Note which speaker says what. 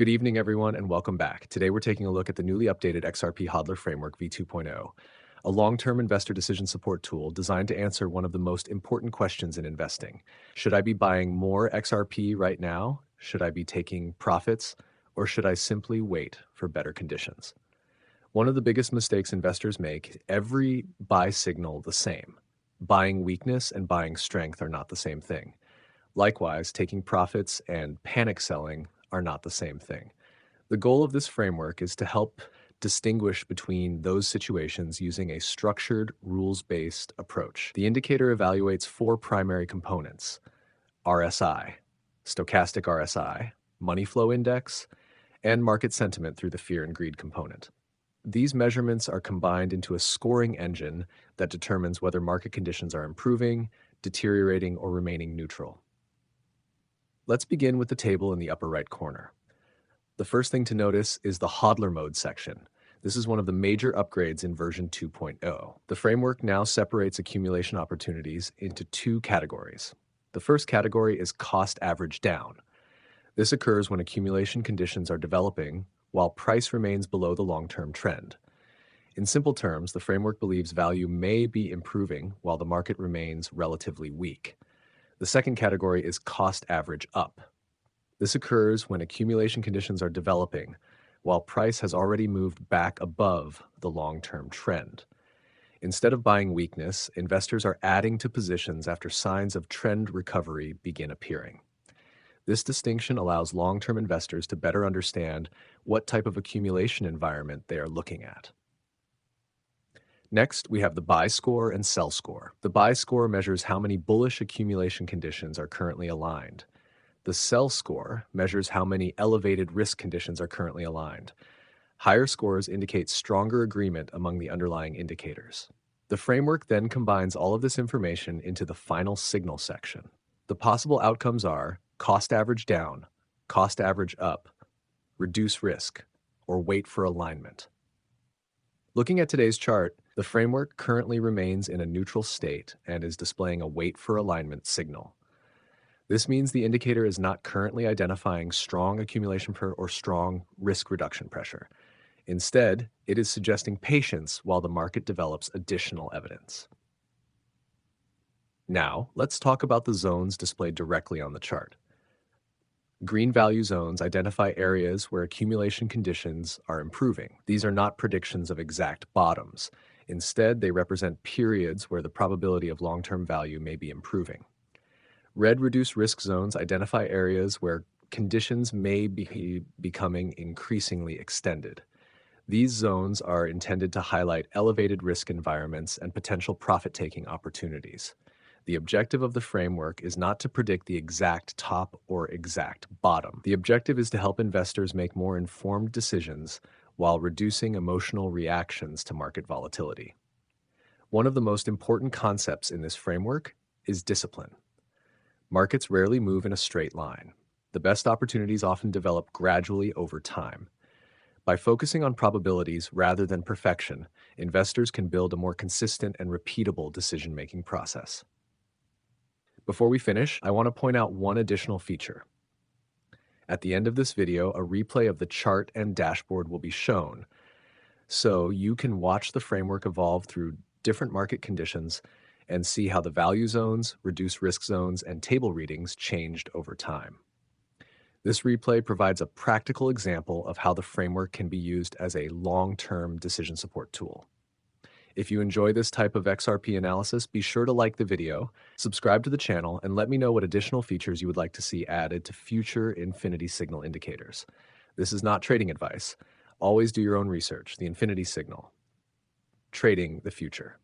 Speaker 1: Good evening, everyone, and welcome back. Today, we're taking a look at the newly updated XRP HODLER Framework v2.0, a long-term investor decision support tool designed to answer one of the most important questions in investing. Should I be buying more XRP right now? Should I be taking profits? Or should I simply wait for better conditions? One of the biggest mistakes investors make is every buy signal the same. Buying weakness and buying strength are not the same thing. Likewise, taking profits and panic selling are not the same thing. The goal of this framework is to help distinguish between those situations using a structured, rules-based approach. The indicator evaluates four primary components: RSI, Stochastic RSI, money flow index, and market sentiment through the fear and greed component. These measurements are combined into a scoring engine that determines whether market conditions are improving, deteriorating, or remaining neutral. Let's begin with the table in the upper right corner. The first thing to notice is the hodler mode section. This is one of the major upgrades in version 2.0. The framework now separates accumulation opportunities into two categories. The first category is cost average down. This occurs when accumulation conditions are developing while price remains below the long-term trend. In simple terms, the framework believes value may be improving while the market remains relatively weak. The second category is cost average up. This occurs when accumulation conditions are developing, while price has already moved back above the long-term trend. Instead of buying weakness, investors are adding to positions after signs of trend recovery begin appearing. This distinction allows long-term investors to better understand what type of accumulation environment they are looking at. Next, we have the buy score and sell score. The buy score measures how many bullish accumulation conditions are currently aligned. The sell score measures how many elevated risk conditions are currently aligned. Higher scores indicate stronger agreement among the underlying indicators. The framework then combines all of this information into the final signal section. The possible outcomes are cost average down, cost average up, reduce risk, or wait for alignment. Looking at today's chart, the framework currently remains in a neutral state and is displaying a wait for alignment signal. This means the indicator is not currently identifying strong accumulation or strong risk reduction pressure. Instead, it is suggesting patience while the market develops additional evidence. Now, let's talk about the zones displayed directly on the chart. Green value zones identify areas where accumulation conditions are improving. These are not predictions of exact bottoms. Instead, they represent periods where the probability of long-term value may be improving. Red reduced risk zones identify areas where conditions may be becoming increasingly extended. These zones are intended to highlight elevated risk environments and potential profit-taking opportunities. The objective of the framework is not to predict the exact top or exact bottom. The objective is to help investors make more informed decisions while reducing emotional reactions to market volatility. One of the most important concepts in this framework is discipline. Markets rarely move in a straight line. The best opportunities often develop gradually over time. By focusing on probabilities rather than perfection, investors can build a more consistent and repeatable decision-making process. Before we finish, I want to point out one additional feature. At the end of this video, a replay of the chart and dashboard will be shown, so you can watch the framework evolve through different market conditions and see how the value zones, reduced risk zones, and table readings changed over time. This replay provides a practical example of how the framework can be used as a long-term decision support tool. If you enjoy this type of XRP analysis, be sure to like the video, subscribe to the channel, and let me know what additional features you would like to see added to future Infinity Signal indicators. This is not trading advice. Always do your own research. The Infinity Signal. Trading the future.